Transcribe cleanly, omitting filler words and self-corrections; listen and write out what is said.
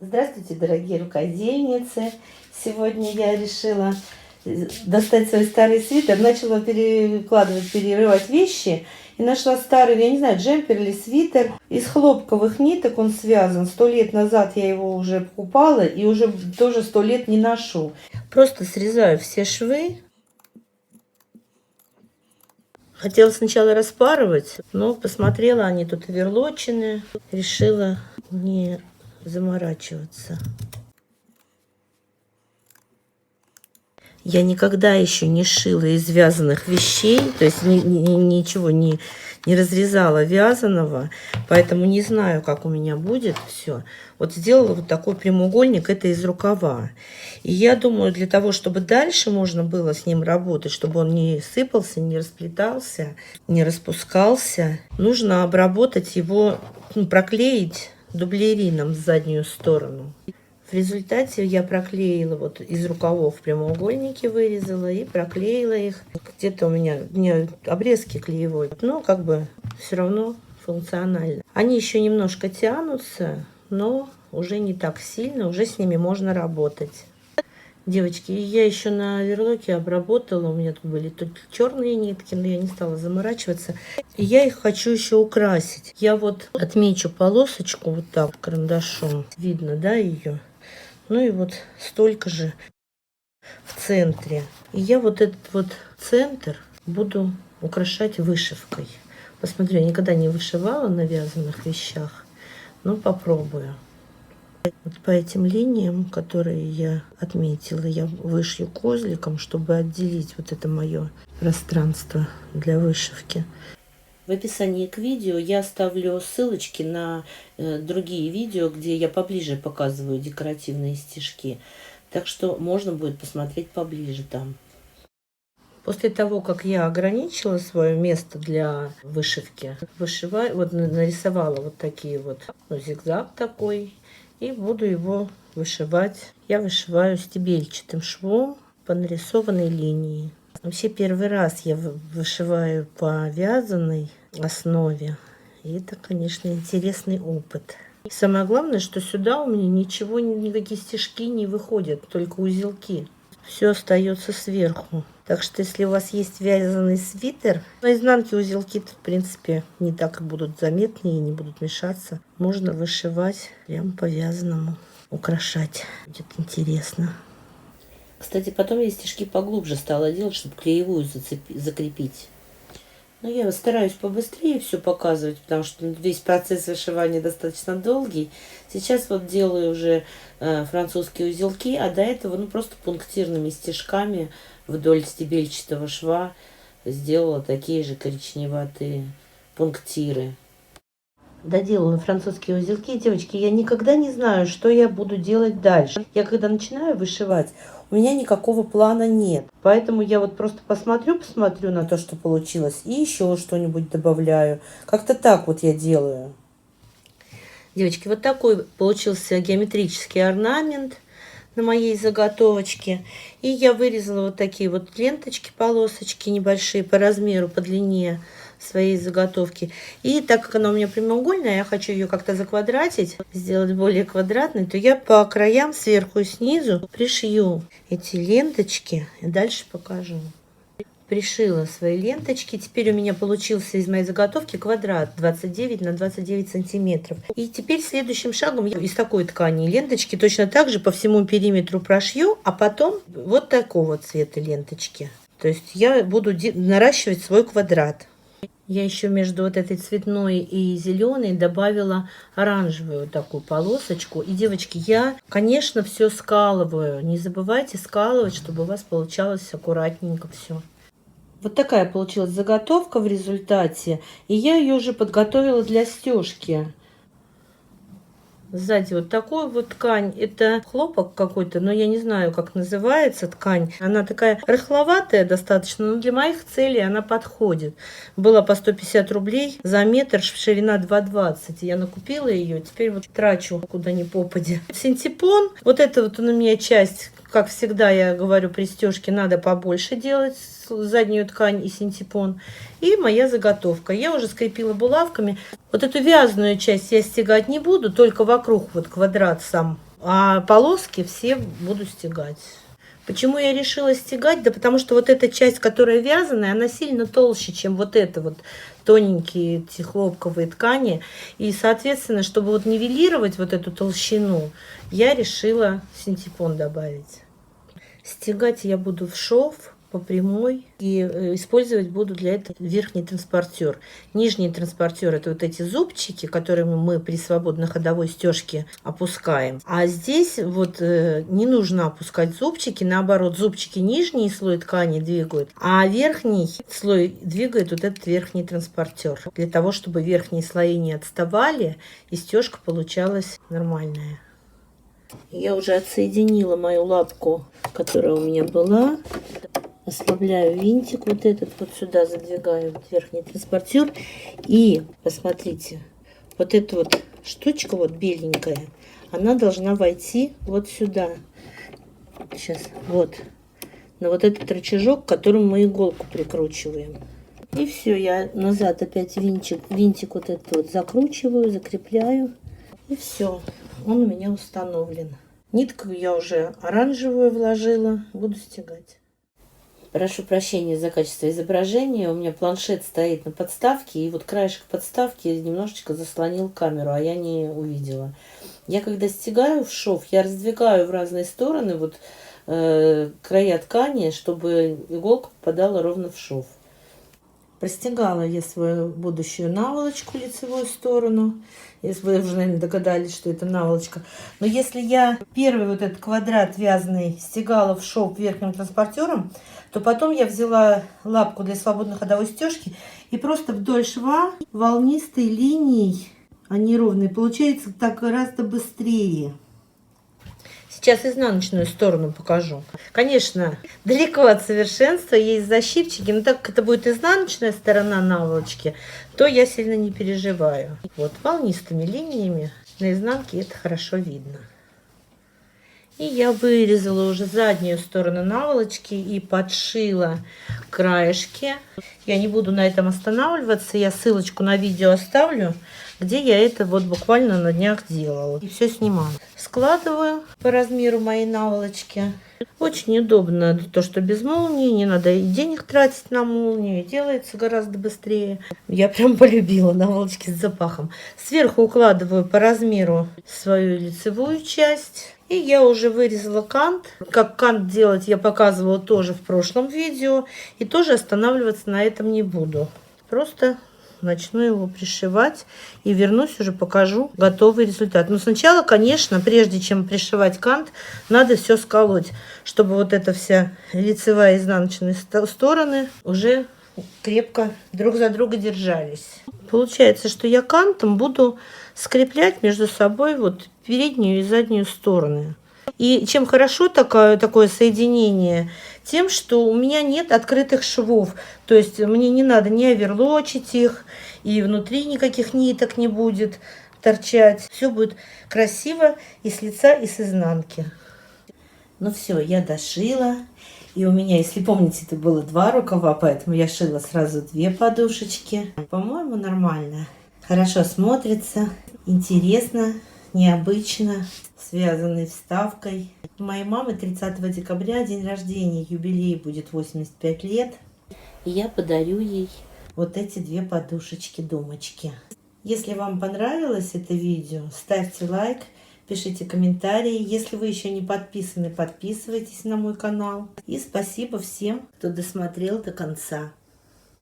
Здравствуйте, дорогие рукодельницы! Сегодня я решила достать свой старый свитер, начала перекладывать, перерывать вещи и нашла старый, я не знаю, джемпер или свитер. Из хлопковых ниток он связан. 100 лет назад я его уже покупала и уже тоже 100 лет не ношу. Просто срезаю все швы. Хотела сначала распарывать, но посмотрела, они тут оверлочены. Решила не заморачиваться. Я никогда еще не шила из вязаных вещей, то есть ничего не разрезала вязаного, поэтому не знаю, как у меня будет все. Вот сделала вот такой прямоугольник, это из рукава. И я думаю, для того, чтобы дальше можно было с ним работать, чтобы он не сыпался, не расплетался, не распускался, нужно обработать его, проклеить дублерином в заднюю сторону. В результате я проклеила вот из рукавов прямоугольники, вырезала и проклеила их. Где-то у меня обрезки клеевой, но как бы все равно функционально. Они еще немножко тянутся, но уже не так сильно, уже с ними можно работать. Девочки, я еще на оверлоке обработала, у меня тут были только черные нитки, но я не стала заморачиваться. И я их хочу еще украсить. Я вот отмечу полосочку вот так карандашом, видно, да, ее? Ну и вот столько же в центре. И я вот этот вот центр буду украшать вышивкой. Посмотрю, я никогда не вышивала на вязаных вещах, но попробую. Вот по этим линиям, которые я отметила, я вышью козликом, чтобы отделить вот это мое пространство для вышивки. В описании к видео я оставлю ссылочки на другие видео, где я поближе показываю декоративные стежки. Так что можно будет посмотреть поближе там. После того, как я ограничила свое место для вышивки, вот нарисовала вот такие вот, зигзаг такой, и буду его вышивать. Я вышиваю стебельчатым швом по нарисованной линии. Вообще первый раз я вышиваю по вязаной основе. И это, конечно, интересный опыт. Самое главное, что сюда у меня ничего, никакие стежки не выходят, только узелки. Все остается сверху. Так что, если у вас есть вязаный свитер, на изнанке узелки, в принципе, не так будут заметны и не будут мешаться. Можно вышивать прям по вязаному, украшать. Будет интересно. Кстати, потом я стежки поглубже стала делать, чтобы клеевую закрепить. Но я стараюсь побыстрее все показывать, потому что весь процесс вышивания достаточно долгий. Сейчас вот делаю уже французские узелки, а до этого просто пунктирными стежками вдоль стебельчатого шва сделала такие же коричневатые пунктиры. Доделала французские узелки. Девочки, я никогда не знаю, что я буду делать дальше. Я когда начинаю вышивать, у меня никакого плана нет. Поэтому я вот просто посмотрю на то, что получилось, и еще что-нибудь добавляю. Как-то так вот я делаю. Девочки, вот такой получился геометрический орнамент на моей заготовочке. И я вырезала вот такие вот ленточки, полосочки небольшие по размеру, по длине своей заготовки. И так как она у меня прямоугольная, я хочу ее как-то заквадратить, сделать более квадратной, то я по краям, сверху и снизу пришью эти ленточки. И дальше покажу. Пришила свои ленточки. Теперь у меня получился из моей заготовки квадрат 29 на 29 сантиметров. И теперь следующим шагом я из такой ткани ленточки точно так же по всему периметру прошью, а потом вот такого цвета ленточки. То есть я буду наращивать свой квадрат. Я еще между вот этой цветной и зеленой добавила оранжевую вот такую полосочку. И, девочки, я, конечно, все скалываю. Не забывайте скалывать, чтобы у вас получалось аккуратненько все. Вот такая получилась заготовка в результате. И я ее уже подготовила для стежки. Сзади вот такой вот ткань. Это хлопок какой-то, но я не знаю, как называется ткань. Она такая рыхловатая достаточно, но для моих целей она подходит. Была по 150 рублей за метр, ширина 2,20. Я накупила ее, теперь вот трачу куда ни попадя. Синтепон. Вот это вот у меня часть, как всегда я говорю при стежке, надо побольше делать заднюю ткань и синтепон. И моя заготовка. Я уже скрепила булавками. Вот эту вязаную часть я стягать не буду, только вокруг вот квадрат сам А полоски все буду стягать. Почему я решила стягать? Да потому что вот эта часть, которая вязаная, она сильно толще, чем вот это вот тоненькие эти хлопковые ткани. И, соответственно, чтобы вот нивелировать вот эту толщину, я решила синтепон добавить. Стягать я буду в шов по прямой и использовать буду для этого верхний транспортер. Нижний транспортер — это вот эти зубчики, которые мы при свободной ходовой стежке опускаем. А здесь вот не нужно опускать зубчики, наоборот, зубчики нижний слой ткани двигают, а верхний слой двигает вот этот верхний транспортер, для того, чтобы верхние слои не отставали и стежка получалась нормальная. Я уже отсоединила мою лапку, которая у меня была. Ослабляю винтик вот этот, вот сюда задвигаю вот верхний транспортер. И посмотрите, вот эта вот штучка вот беленькая, она должна войти вот сюда. Сейчас, вот. На вот этот рычажок, к которому мы иголку прикручиваем. И все, я назад опять винтик вот этот вот закручиваю, закрепляю. И все, он у меня установлен. Нитку я уже оранжевую вложила, буду стягать. Прошу прощения за качество изображения. У меня планшет стоит на подставке, и вот краешек подставки немножечко заслонил камеру, а я не увидела. Я когда стягаю в шов, я раздвигаю в разные стороны вот края ткани, чтобы иголка попадала ровно в шов. Простегала я свою будущую наволочку, лицевую сторону. Если вы уже, наверное, догадались, что это наволочка. Но если я первый вот этот квадрат вязаный стягала в шов верхним транспортером, то потом я взяла лапку для свободной ходовой стежки и просто вдоль шва волнистой линией, а не ровной, получается так гораздо быстрее. Сейчас изнаночную сторону покажу. Конечно, далеко от совершенства, есть защипчики, но так как это будет изнаночная сторона наволочки, то я сильно не переживаю. Вот волнистыми линиями на изнанке это хорошо видно. И я вырезала уже заднюю сторону наволочки и подшила краешки. Я не буду на этом останавливаться, я ссылочку на видео оставлю, где я это вот буквально на днях делала. И все снимаю. Складываю по размеру моей наволочки. Очень удобно, то что без молнии, не надо и денег тратить на молнию, и делается гораздо быстрее. Я прям полюбила наволочки с запахом. Сверху укладываю по размеру свою лицевую часть. И я уже вырезала кант. Как кант делать я показывала тоже в прошлом видео. И тоже останавливаться на этом не буду. Просто начну его пришивать и вернусь, уже покажу готовый результат. Но сначала, конечно, прежде чем пришивать кант, надо все сколоть, чтобы вот эта вся лицевая и изнаночная стороны уже крепко друг за друга держались. Получается, что я кантом буду скреплять между собой вот переднюю и заднюю стороны. И чем хорошо такое соединение? Тем, что у меня нет открытых швов. То есть мне не надо не оверлочить их, и внутри никаких ниток не будет торчать. Все будет красиво и с лица, и с изнанки. Ну все, я дошила. И у меня, если помните, это было 2 рукава, поэтому я шила сразу 2 подушечки. По-моему, нормально. Хорошо смотрится, интересно, необычно, связанный вставкой. У моей мамы 30 декабря день рождения, юбилей, будет 85 лет. И я подарю ей вот эти 2 подушечки-думочки. Если вам понравилось это видео, ставьте лайк, пишите комментарии. Если вы еще не подписаны, подписывайтесь на мой канал. И спасибо всем, кто досмотрел до конца.